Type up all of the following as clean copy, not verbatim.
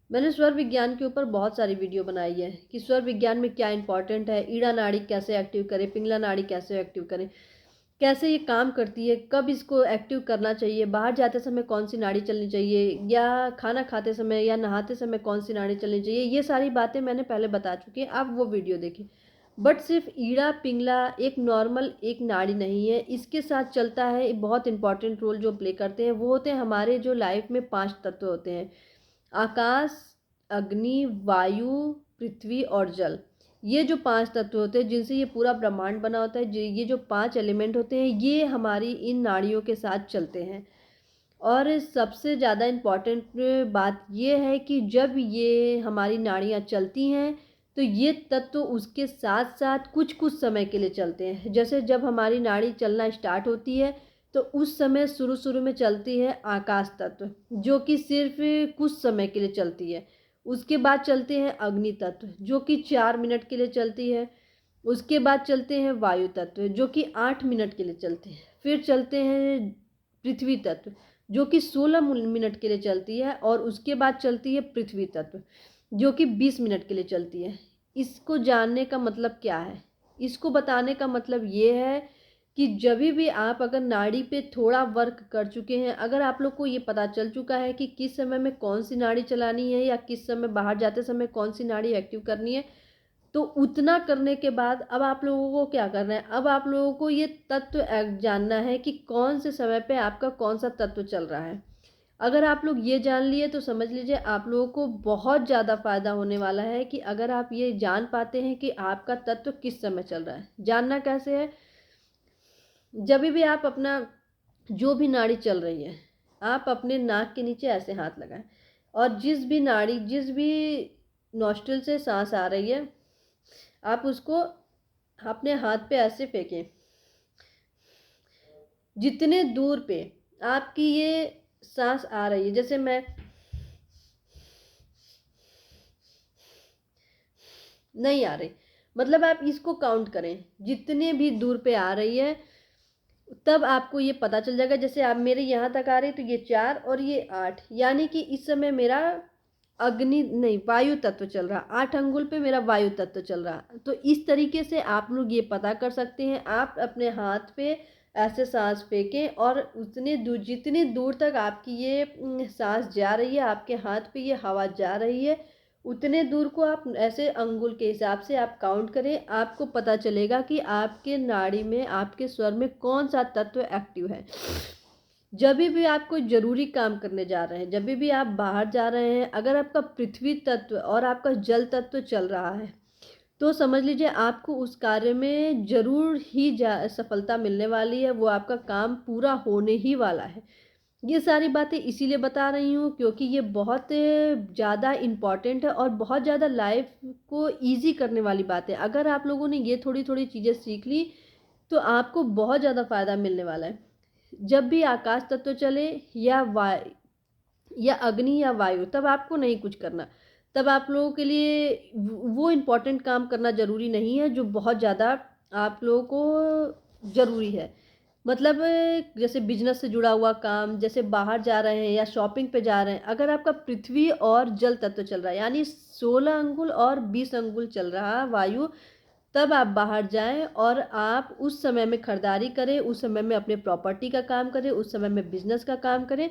मैंने स्वर विज्ञान के ऊपर बहुत सारी वीडियो बनाई है कि स्वर विज्ञान में क्या इंपॉर्टेंट है, ईड़ा नाड़ी कैसे एक्टिव करें, पिंगला नाड़ी कैसे एक्टिव करें, कैसे ये काम करती है, कब इसको एक्टिव करना चाहिए, बाहर जाते समय कौन सी नाड़ी चलनी चाहिए, या खाना खाते समय या नहाते समय कौन सी नाड़ी चलनी चाहिए। ये सारी बातें मैंने पहले बता चुकी हैं, आप वो वीडियो देखिए। बट सिर्फ ईड़ा पिंगला एक नॉर्मल एक नाड़ी नहीं है, इसके साथ चलता है बहुत इंपॉर्टेंट रोल जो प्ले करते हैं वो होते हैं हमारे जो लाइफ में 5 तत्व होते हैं: आकाश, अग्नि, वायु, पृथ्वी और जल। ये जो 5 तत्व होते हैं जिनसे ये पूरा ब्रह्मांड बना होता है, ये जो 5 एलिमेंट होते हैं ये हमारी इन नाड़ियों के साथ चलते हैं। और सबसे ज़्यादा इम्पॉर्टेंट बात ये है कि जब ये हमारी नाड़ियाँ चलती हैं तो ये तत्व उसके साथ साथ कुछ कुछ समय के लिए चलते हैं। जैसे जब हमारी नाड़ी चलना स्टार्ट होती है तो उस समय शुरू शुरू में चलती है आकाश तत्व, जो कि सिर्फ कुछ समय के लिए चलती है। उसके बाद चलते हैं अग्नि तत्व जो कि 4 मिनट के लिए चलती है। उसके बाद चलते हैं वायु तत्व जो कि 8 मिनट के लिए चलते हैं। फिर चलते हैं पृथ्वी तत्व जो कि 16 मिनट के लिए चलती है। और उसके बाद चलती है पृथ्वी तत्व जो कि 20 मिनट के लिए चलती है। इसको जानने का मतलब क्या है? इसको बताने का मतलब ये है कि जब भी आप अगर नाड़ी पे थोड़ा वर्क कर चुके हैं, अगर आप लोग को ये पता चल चुका है कि किस समय में कौन सी नाड़ी चलानी है या किस समय बाहर जाते समय कौन सी नाड़ी एक्टिव करनी है, तो उतना करने के बाद अब आप लोगों को क्या करना है? अब आप लोगों को ये तत्व जानना है कि कौन से समय पे आपका कौन सा तत्व चल रहा है। अगर आप लोग ये जान लिए तो समझ लीजिए आप लोगों को बहुत ज़्यादा फायदा होने वाला है कि अगर आप ये जान पाते हैं कि आपका तत्व किस समय चल रहा है। जानना कैसे है? जब भी आप अपना जो भी नाड़ी चल रही है, आप अपने नाक के नीचे ऐसे हाथ लगाएं और जिस भी नाड़ी जिस भी नॉस्ट्रिल से सांस आ रही है आप उसको अपने हाथ पे ऐसे फेंकें। जितने दूर पे आपकी ये सांस आ रही है, जैसे मैं नहीं आ रही, मतलब आप इसको काउंट करें जितने भी दूर पे आ रही है, तब आपको ये पता चल जाएगा। जैसे आप मेरे यहाँ तक आ रही तो ये 4 और ये 8, यानी कि इस समय मेरा अग्नि नहीं वायु तत्व चल रहा, 8 अंगुल पे मेरा वायु तत्व चल रहा। तो इस तरीके से आप लोग ये पता कर सकते हैं। आप अपने हाथ पे ऐसे सांस फेंकें और उतने दूर जितनी दूर तक आपकी ये सांस जा रही है, आपके हाथ पे ये हवा जा रही है, उतने दूर को आप ऐसे अंगुल के हिसाब से आप काउंट करें। आपको पता चलेगा कि आपके नाड़ी में आपके स्वर में कौन सा तत्व एक्टिव है। जब भी आप कोई ज़रूरी काम करने जा रहे हैं, जब भी आप बाहर जा रहे हैं, अगर आपका पृथ्वी तत्व और आपका जल तत्व चल रहा है तो समझ लीजिए आपको उस कार्य में ज़रूर ही सफलता मिलने वाली है। वो आपका काम पूरा होने ही वाला है। ये सारी बातें इसीलिए बता रही हूँ क्योंकि ये बहुत ज़्यादा इम्पॉर्टेंट है और बहुत ज़्यादा लाइफ को ईजी करने वाली बात है। अगर आप लोगों ने ये थोड़ी थोड़ी चीज़ें सीख ली तो आपको बहुत ज़्यादा फ़ायदा मिलने वाला है। जब भी आकाश तत्व चले या या अग्नि या वायु, तब आपको नहीं कुछ करना। तब आप लोगों के लिए वो इम्पोर्टेंट काम करना ज़रूरी नहीं है जो बहुत ज़्यादा आप लोगों को ज़रूरी है। मतलब जैसे बिजनेस से जुड़ा हुआ काम, जैसे बाहर जा रहे हैं या शॉपिंग पे जा रहे हैं, अगर आपका पृथ्वी और जल तत्व चल रहा है यानी 16 अंगुल और 20 अंगुल चल रहा है वायु, तब आप बाहर जाएं और आप उस समय में खरीदारी करें, उस समय में अपने प्रॉपर्टी का काम करें, उस समय में बिजनेस का काम करें,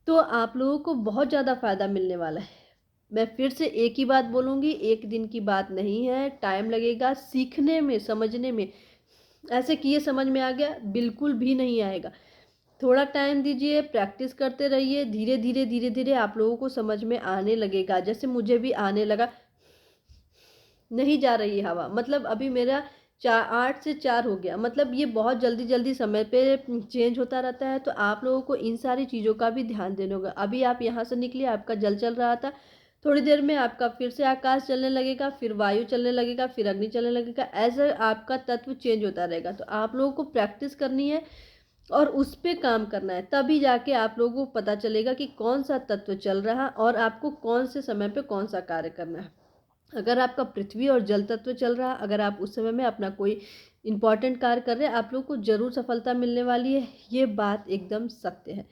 तो आप लोगों को बहुत ज़्यादा फ़ायदा मिलने वाला है। मैं फिर से एक ही बात बोलूँगी, एक दिन की बात नहीं है, टाइम लगेगा सीखने में, समझने में। ऐसे किए समझ में आ गया, बिल्कुल भी नहीं आएगा। थोड़ा टाइम दीजिए, प्रैक्टिस करते रहिए, धीरे धीरे धीरे धीरे आप लोगों को समझ में आने लगेगा। जैसे मुझे भी आने लगा। नहीं जा रही हवा, मतलब अभी मेरा 8 से 4 हो गया, मतलब ये बहुत जल्दी जल्दी समय पे चेंज होता रहता है। तो आप लोगों को इन सारी चीज़ों का भी ध्यान देना होगा। अभी आप यहाँ से निकले, आपका जल चल रहा था, थोड़ी देर में आपका फिर से आकाश चलने लगेगा, फिर वायु चलने लगेगा, फिर अग्नि चलने लगेगा, ऐसे आपका तत्व चेंज होता रहेगा। तो आप लोगों को प्रैक्टिस करनी है और उस पर काम करना है, तभी जाके आप लोगों को पता चलेगा कि कौन सा तत्व चल रहा है और आपको कौन से समय पे कौन सा कार्य करना है। अगर आपका पृथ्वी और जल तत्व चल रहा है, अगर आप उस समय में अपना कोई इंपॉर्टेंट कार्य कर रहे हैं, आप लोग को जरूर सफलता मिलने वाली है। ये बात एकदम सत्य है।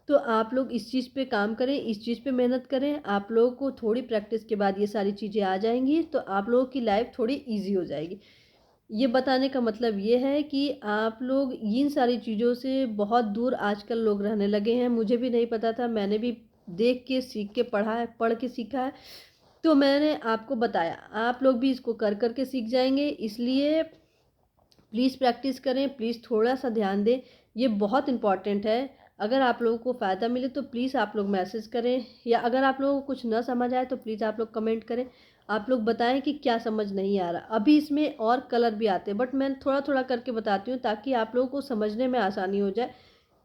तो आप लोग इस चीज़ पे काम करें, इस चीज़ पे मेहनत करें। आप लोगों को थोड़ी प्रैक्टिस के बाद ये सारी चीज़ें आ जाएंगी तो आप लोगों की लाइफ थोड़ी ईजी हो जाएगी। ये बताने का मतलब ये है कि आप लोग इन सारी चीज़ों से बहुत दूर आजकल लोग रहने लगे हैं। मुझे भी नहीं पता था, मैंने भी देख के सीख के पढ़ा है, पढ़ के सीखा है, तो मैंने आपको बताया। आप लोग भी इसको कर कर के सीख जाएंगे, इसलिए प्लीज़ प्रैक्टिस करें, प्लीज़ थोड़ा सा ध्यान दें, ये बहुत इम्पॉर्टेंट है। अगर आप लोगों को फ़ायदा मिले तो प्लीज़ आप लोग मैसेज करें, या अगर आप लोगों को कुछ ना समझ आए तो प्लीज़ आप लोग कमेंट करें। आप लोग बताएं कि क्या समझ नहीं आ रहा। अभी इसमें और कलर भी आते हैं, बट मैं थोड़ा थोड़ा करके बताती हूँ ताकि आप लोगों को समझने में आसानी हो जाए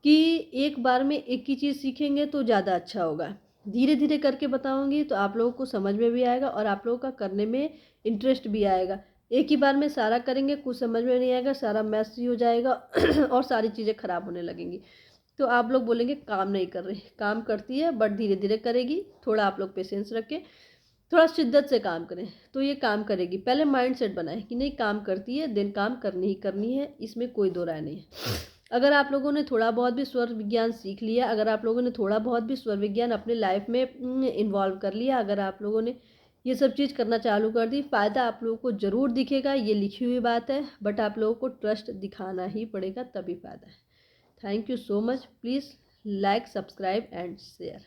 कि एक बार में एक ही चीज़ सीखेंगे तो ज़्यादा अच्छा होगा। धीरे धीरे करके बताऊँगी तो आप लोगों को समझ में भी आएगा और आप लोगों का करने में इंटरेस्ट भी आएगा। एक ही बार में सारा करेंगे, कुछ समझ में नहीं आएगा, सारा मैस ही हो जाएगा और सारी चीज़ें ख़राब होने लगेंगी। तो आप लोग बोलेंगे काम नहीं कर रही। काम करती है बट धीरे धीरे करेगी। थोड़ा आप लोग पेशेंस रखें, थोड़ा शिद्दत से काम करें तो ये काम करेगी। पहले माइंड सेट बनाएं कि नहीं, काम करती है, दिन काम करनी ही करनी है, इसमें कोई दो राय नहीं है। अगर आप लोगों ने थोड़ा बहुत भी स्वर विज्ञान सीख लिया, अगर आप लोगों ने थोड़ा बहुत भी स्वर विज्ञान अपने लाइफ में इन्वॉल्व कर लिया, अगर आप लोगों ने ये सब चीज़ करना चालू कर दी, फ़ायदा आप लोगों को ज़रूर दिखेगा। ये लिखी हुई बात है, बट आप लोगों को ट्रस्ट दिखाना ही पड़ेगा, तभी फ़ायदा है। Thank you so much. Please like, subscribe and share.